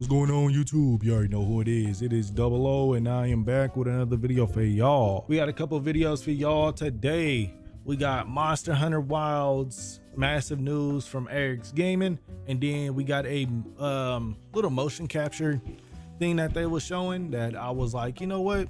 What's going on YouTube? You already know who it is. It is Double O, and I am back with another video for y'all. We got a couple of videos for y'all today. We got Monster Hunter Wilds massive news from Eric's Gaming, and then we got a little motion capture thing that they were showing that I was like, you know what,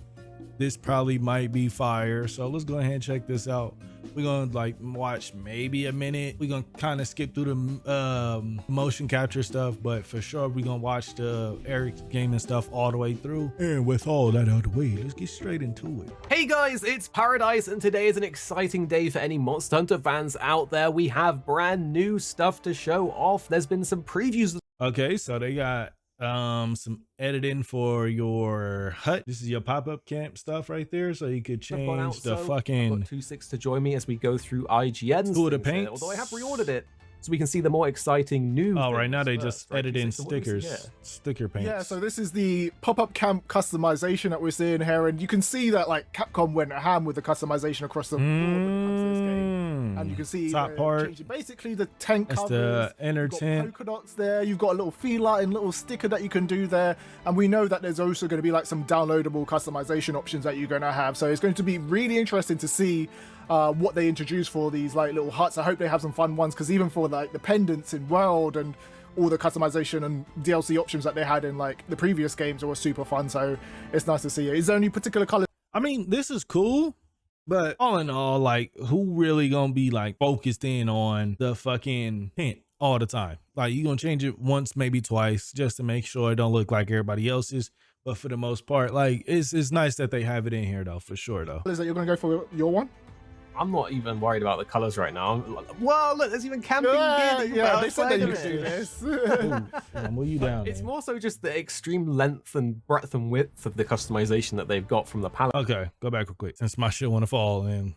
this probably might be fire. So let's go ahead and check this out. We're gonna like watch maybe a minute. We're gonna kind of skip through the motion capture stuff, but for sure we're gonna watch the Eric's Gaming stuff all the way through. And with all that out of the way, let's get straight into it. Hey guys, it's Paradise, and today is an exciting day for any Monster Hunter fans out there. We have brand new stuff to show off. There's been some previews. Okay, so they got some editing for your hut. This is your pop-up camp stuff right there, so you could change the fucking. I've got 26 to join me as we go through IGN's School of the Paints. Although I have reordered it so we can see the more exciting new Oh, right now they first, just right? editing So what do we see stickers, here? sticker paints. Yeah, so this is the pop-up camp customization that we're seeing here, and you can see that like Capcom went ham with the customization across the board when it comes to this game. And you can see top part. changing basically the tank That's covers. the inner You've got tent. polka dots there. You've got a little feeler and little sticker that you can do there. And we know that there's also going to be like some downloadable customization options that you're going to have. So it's going to be really interesting to see what they introduce for these like little huts. I hope they have some fun ones, because even for like the pendants in World and all the customization and DLC options that they had in like the previous games were super fun. So it's nice to see it. Is there any particular color? I mean, this is cool, but all in all, like, who really gonna be like focused in on the fucking tent all the time? Like, you gonna change it once, maybe twice, just to make sure it don't look like everybody else's. But for the most part, like, it's nice that they have it in here though, for sure though. Is that you're going to go for your one? I'm not even worried about the colors right now. Well, look, there's even camping gear that you Yeah, put they said outside that you of could do it. this. Ooh, damn, where you down It's there? more so just the extreme length and breadth and width of the customization that they've got from the palette. Okay, go back real quick since my shit want to fall in.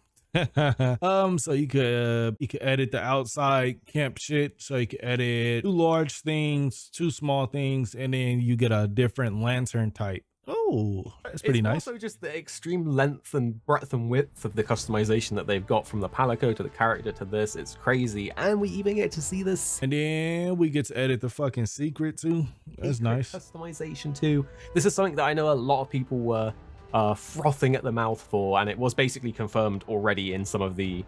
So you could edit the outside camp shit. So you could edit 2 large things, 2 small things, and then you get a different lantern type. Oh, that's pretty It's nice. also just the extreme length and breadth and width of the customization that they've got from the palico to the character to this. It's crazy, and we even get to see this And then we get to edit the fucking secret too. That's secret nice. customization too. This is something that I know a lot of people were frothing at the mouth for, and it was basically confirmed already in some of the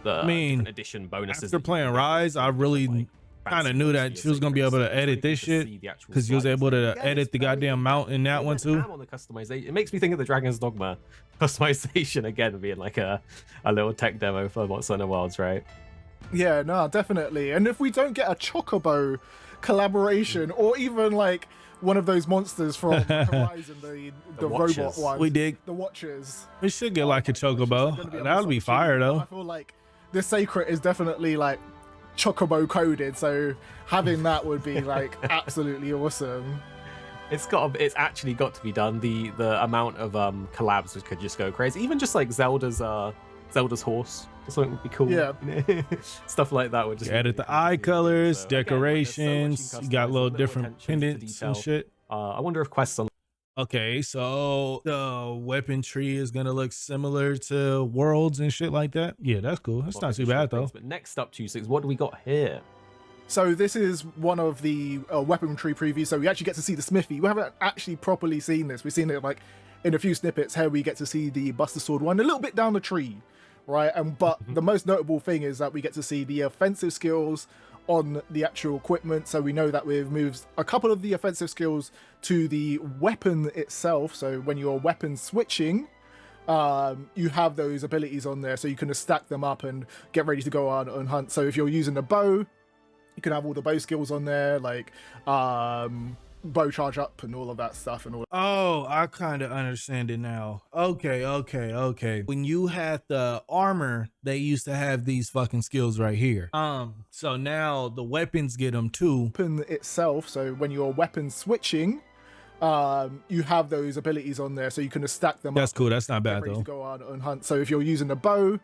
different edition bonuses. After that you playing can get. Rise, I really kind of knew that she was gonna be able to edit this shit, because you was able to edit the goddamn mount in that one too. On the customization, it makes me think of the Dragon's Dogma customization again, being like a little tech demo for Monster Hunter Wilds, right? Yeah, no, definitely. And if we don't get a Chocobo collaboration, or even like one of those monsters from Horizon, the robot Watchers. ones, We dig. the Watchers. We should get like a It's gonna chocobo. be a That would be missed fire opportunity. though. I feel like this Sacred is definitely like Chocobo coded, so having that would be like absolutely awesome. It's actually got to be done. The amount of collabs could just go crazy. Even just like Zelda's horse or something would be cool. Yeah. Stuff like that would just You edit be the eye colors, So, again, like, there's so much you can decorations. You got customize, little little different attention to pendants and detail. shit. I wonder if quests on. Okay, so the weapon tree is gonna look similar to Worlds and shit like that. Yeah, that's cool. That's not too bad though. But next up, 26, what do we got here? So this is one of the weaponry previews. So we actually get to see the smithy. We haven't actually properly seen this. We've seen it like in a few snippets. Here we get to see the Buster Sword one a little bit down the tree, right? And but the most notable thing is that we get to see the offensive skills on the actual equipment. So we know that we've moved a couple of the offensive skills to the weapon itself. So when you're weapon switching, you have those abilities on there, so you can just stack them up and get ready to go on and hunt. So if you're using the bow, you can have all the bow skills on there, like bow charge up and all of that stuff and all. Oh, I kind of understand it now. Okay. When you had the armor, they used to have these fucking skills right here. So now the weapons get them too. Weapon itself, so when you're weapon switching, you have those abilities on there, so you can just stack them That's up. cool. That's not Get bad ready though. to go on and hunt. So if you're using the bow,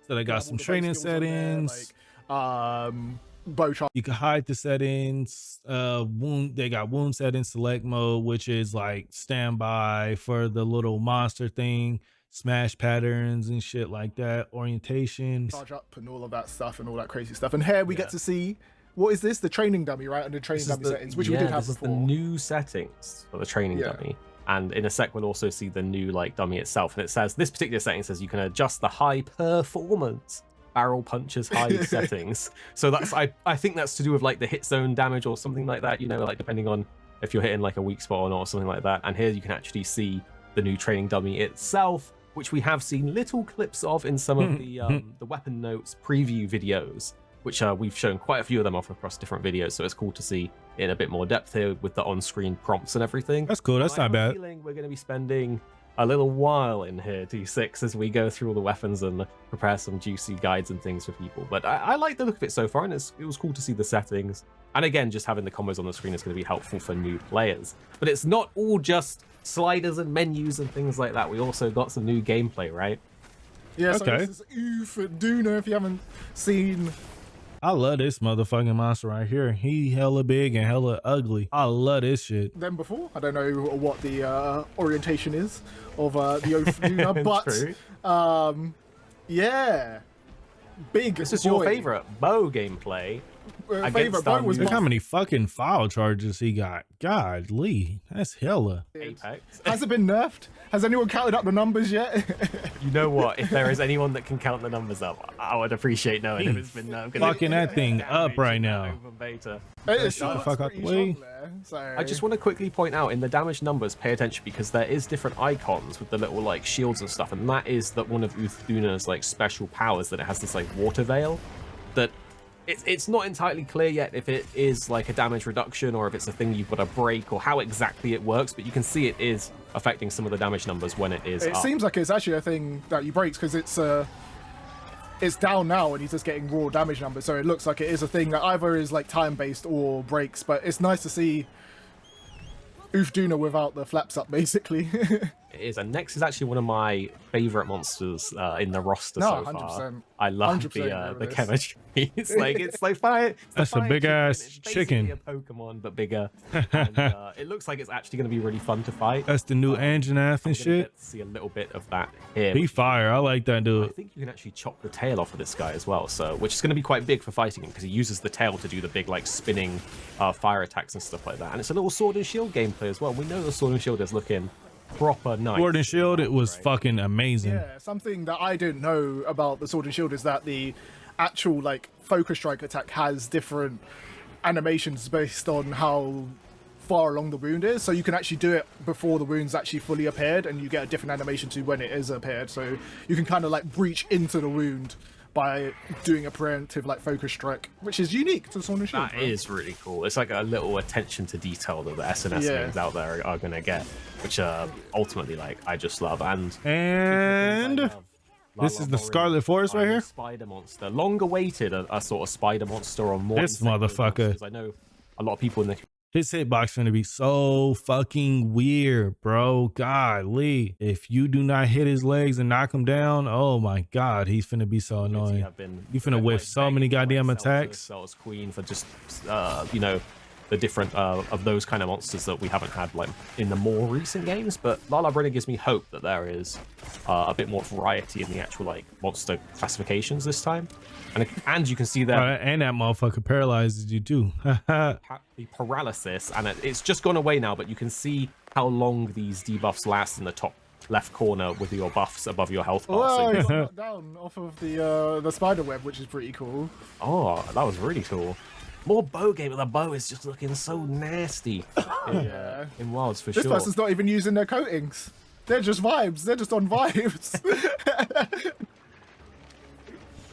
So they you got have some all the bow training skills on there, settings. like bow charge. You can hide the settings. They got wound settings, select mode, which is like standby for the little monster thing, smash patterns and shit like that, orientation. Charge up and all of that stuff and all that crazy stuff. And here we Yeah. get to see what is this? The training dummy, right? Under training dummy settings, which we did have before. The new settings for the training dummy. And in a sec, we'll also see the new like dummy itself. And it says, this particular setting says you can adjust the high performance barrel punches high settings. So that's, I think that's to do with like the hit zone damage or something like that, you know, like depending on if you're hitting like a weak spot or not or something like that. And here you can actually see the new training dummy itself, which we have seen little clips of in some of the weapon notes preview videos, which we've shown quite a few of them off across different videos. So it's cool to see in a bit more depth here with the on-screen prompts and everything. That's cool. That's not bad. I have a feeling we're going to be spending a little while in here, T6, as we go through all the weapons and prepare some juicy guides and things for people. But I like the look of it so far, and it was cool to see the settings. And again, just having the combos on the screen is going to be helpful for new players. But it's not all just sliders and menus and things like that. We also got some new gameplay, right? Yeah, so this is Duna, if you haven't seen. I love this motherfucking monster right here. He hella big and hella ugly. I love this shit. Then before, I don't know what the orientation is of the Duna, but yeah, big. This is your favorite bow gameplay. Favorite bow was look how many fucking foul charges he got. Godly, that's hella. Apex. Has it been nerfed? Has anyone counted up the numbers yet? You know what? If there is anyone that can count the numbers up, I would appreciate knowing if it's been nerfed. Fucking that thing up right now. Beta. It's the fuck out the way. I just want to quickly point out in the damage numbers, pay attention because there is different icons with the little like shields and stuff, and that is that one of Uthuna's like special powers, that it has this like water veil that. It's not entirely clear yet if it is like a damage reduction or if it's a thing you've got to break or how exactly it works, but you can see it is affecting some of the damage numbers when it is It seems like it's actually a thing that you breaks because it's down now and he's just getting raw damage numbers, so it looks like it is a thing that either is like time-based or breaks, but it's nice to see Uthduna without the flaps up, basically. It is, and Nex is actually one of my favorite monsters in the roster so 100%. far. I love the chemistry. It's like fire. That's a big ass chicken. A Pokemon, but bigger. And, it looks like it's actually going to be really fun to fight. That's the new Anjanath and shit. Get to see a little bit of that here. He fire. I like that dude. I think you can actually chop the tail off of this guy as well, so which is going to be quite big for fighting him because he uses the tail to do the big like spinning fire attacks and stuff like that. And it's a little sword and shield gameplay as well. We know the sword and shield is looking proper nice. Sword and shield, it was fucking amazing. Yeah, something that I didn't know about the sword and shield is that the actual like focus strike attack has different animations based on how far along the wound is, so you can actually do it before the wound's actually fully appeared and you get a different animation to when it is appeared, so you can kind of like breach into the wound by doing a preemptive like focus strike, which is unique to Sword and Shield. That is really cool. It's like a little attention to detail that the SNS games out there are gonna get, which ultimately like I just love. And this is the Scarlet Forest right here. Spider monster, long awaited a sort of spider monster on more. This motherfucker. I know a lot of people in the his hitbox gonna be so fucking weird, bro. Golly. If you do not hit his legs and knock him down, oh my god, he's finna be so annoying. You finna whiff so many goddamn attacks. Cells Queen for just you know, the different of those kind of monsters that we haven't had like in the more recent games. But Lala Brenner gives me hope that there is a bit more variety in the actual like monster classifications this time. And you can see that, and that motherfucker paralyzes you too. The paralysis, and it's just gone away now, but you can see how long these debuffs last in the top left corner with your buffs above your health bar. Oh, you got knocked down off of the spider web, which is pretty cool. Oh, that was really cool. More bow game, but the bow is just looking so nasty in Wilds for sure. This person's not even using their coatings. They're just vibes. They're just on vibes.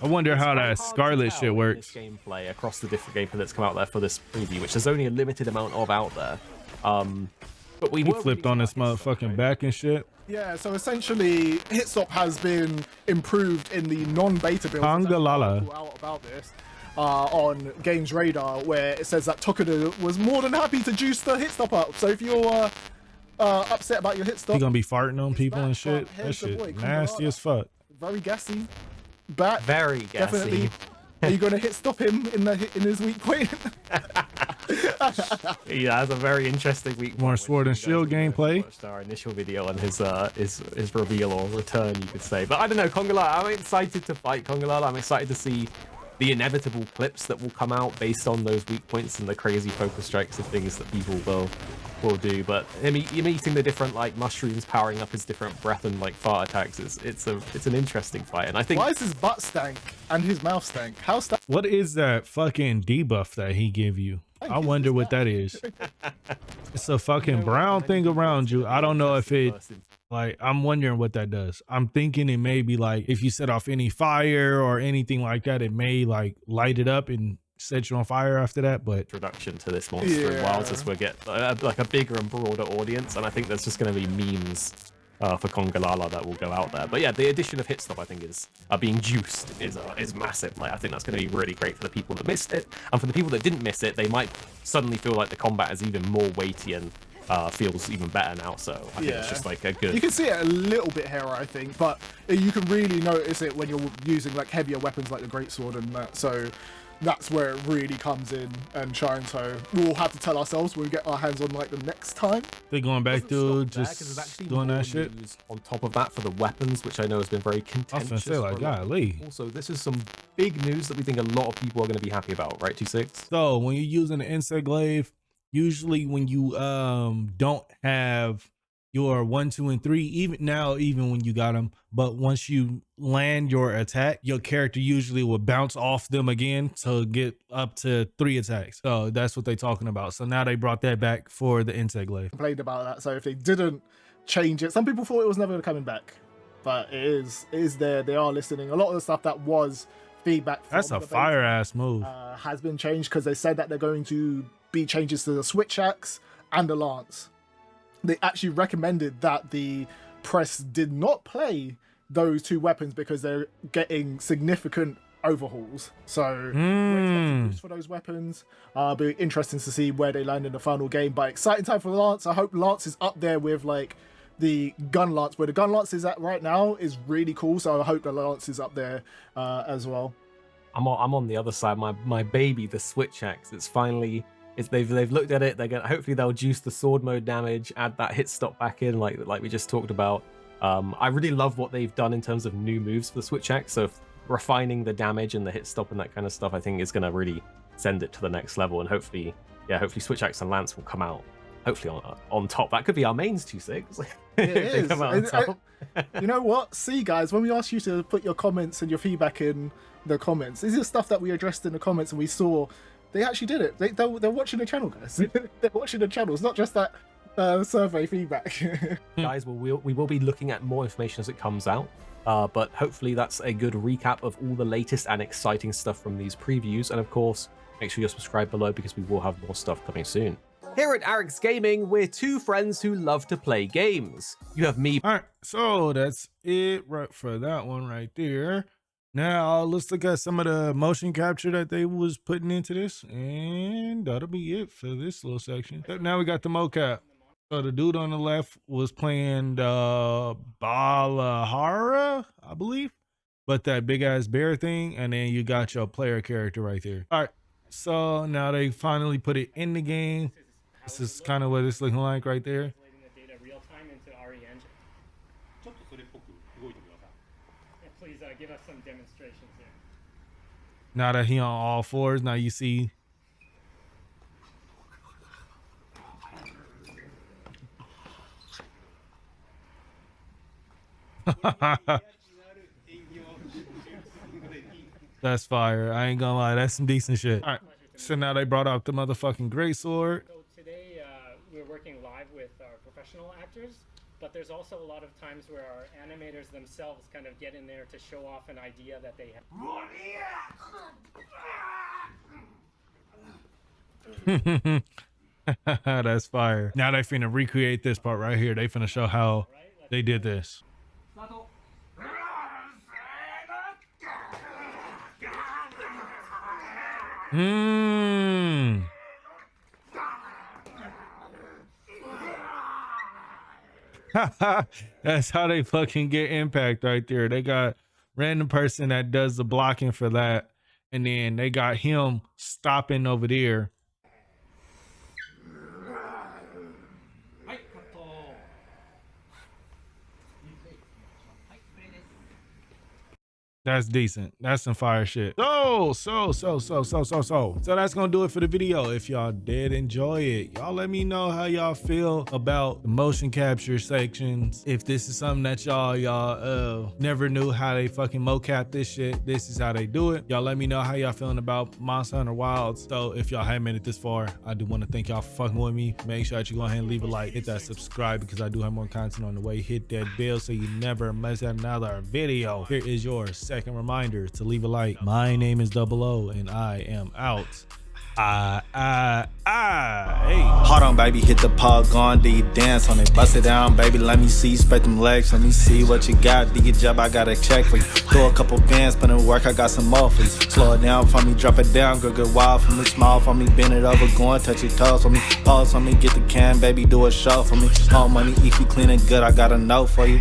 I wonder how that Scarlet shit works. Gameplay across the different gameplay that's come out there for this preview, which there's only a limited amount of out there. But we flipped on this motherfucking back and shit. Yeah, so essentially, hit stop has been improved in the non-beta build. Out about this on Games Radar, where it says that Tokuda was more than happy to juice the hit stop up. So if you're upset about your hit stop, you're gonna be farting on people and shit. That shit nasty as fuck. Very gassy. Back. Very gassy. Definitely. Are you going to hit stop him in his weak point? Yeah, that's a very interesting week. More Sword and Shield gameplay. Our initial video on his reveal or return, you could say. But I don't know, Congalala. I'm excited to fight Congalala. I'm excited to see the inevitable clips that will come out based on those weak points and the crazy focus strikes of things that people will do. But you're meeting the different like mushrooms powering up his different breath and like fart attacks. It's an interesting fight, and I think Why is his butt stank and his mouth stank? How stank? What is that fucking debuff that he give you? I wonder what that is. It's a fucking brown thing around you. I don't know if it, like, I'm wondering what that does. I'm thinking it may be like if you set off any fire or anything like that, it may like light it up and set you on fire after that. But introduction to this monster in Wilds as we get like a bigger and broader audience, and I think there's just going to be memes for Congalala that will go out there. But yeah, the addition of hit stop I think is being juiced is massive. Like I think that's going to be really great for the people that missed it, and for the people that didn't miss it, they might suddenly feel like the combat is even more weighty and feels even better now. So I think it's just like a good. You can see it a little bit here, I think, but you can really notice it when you're using like heavier weapons like the greatsword and that. So that's where it really comes in and shines. So we'll have to tell ourselves when we get our hands on like the next time. They're going back to just doing that shit. On top of that for the weapons, which I know has been very contentious. I was gonna say, like, golly. Also, this is some big news that we think a lot of people are going to be happy about, right, 26? So when you're using the insect glaive, usually when you don't have your 1, 2, and 3, even when you got them, but once you land your attack, your character usually will bounce off them again to get up to 3 attacks. So that's what they're talking about. So now they brought that back for the insect glaive. Complained about that. So if they didn't change it, some people thought it was never coming back, but it is there. They are listening. A lot of the stuff that was feedback from that's a fire ass move has been changed, because they said that they're going to be changes to the switch axe and the lance. They actually recommended that the press did not play those 2 weapons because they're getting significant overhauls. So we're expecting boosts for those weapons. Be interesting to see where they land in the final game. But exciting time for the lance. I hope Lance is up there with like the gun lance, where the gun lance is at right now is really cool. So I hope the lance is up there as well. I'm on the other side. My baby, the switch axe. It's finally. They've looked at it. They're gonna hopefully they'll juice the sword mode damage, add that hit stop back in, like we just talked about. I really love what they've done in terms of new moves for the switch axe. So refining the damage and the hit stop and that kind of stuff, I think is gonna really send it to the next level. And hopefully switch axe and lance will come out hopefully on top. That could be our mains 2-6. It is. You know what? See, guys, when we asked you to put your comments and your feedback in the comments, this is stuff that we addressed in the comments and we saw. They actually did it. They're watching the channel, guys. They're watching the channel. It's not just that survey feedback. Guys, we will be looking at more information as it comes out. But hopefully that's a good recap of all the latest and exciting stuff from these previews. And of course, make sure you're subscribed below because we will have more stuff coming soon. Here at Arix Gaming, we're 2 friends who love to play games. You have me. All right, so that's it right for that one right there. Now let's look at some of the motion capture that they was putting into this, and that'll be it for this little section. Now we got the mocap. So the dude on the left was playing Balahara, I believe, but that big ass bear thing, and then you got your player character right there. All right, so now they finally put it in the game. This is kind of what it's looking like right there. Please give us some demonstrations here. Now that he on all 4s, now you see. That's fire. I ain't gonna lie, that's some decent shit. All right, so now they brought out the motherfucking greatsword. So today we're working live with our professional actors. But there's also a lot of times where our animators themselves kind of get in there to show off an idea that they have. That's fire. Now they finna recreate this part right here. They finna show how they did this. That's how they fucking get impact right there. They got random person that does the blocking for that, and then they got him stopping over there. That's decent. That's some fire shit. So that's gonna do it for the video. If y'all did enjoy it, y'all let me know how y'all feel about the motion capture sections. If this is something that y'all never knew how they fucking mocap this shit, this is how they do it. Y'all let me know how y'all feeling about Monster Hunter Wilds. So if y'all haven't made it this far, I do want to thank y'all for fucking with me. Make sure that you go ahead and leave a like, hit that subscribe, because I do have more content on the way. Hit that bell so you never miss another video. Here is your second reminder to leave a like. My name is DubloH and I am out. Hey. Hold on, baby, hit the pug on, do you dance on it? Bust it down, baby, let me see, spread them legs, let me see what you got. Do your job, I got a check for you. Throw a couple bands, put in work, I got some more for you. Slow it down for me, drop it down, go get wild for me, small for me, bend it over, go and touch your toes for me. Pause for me, get the can, baby, do a show for me. All money, if you clean it good, I got a note for you.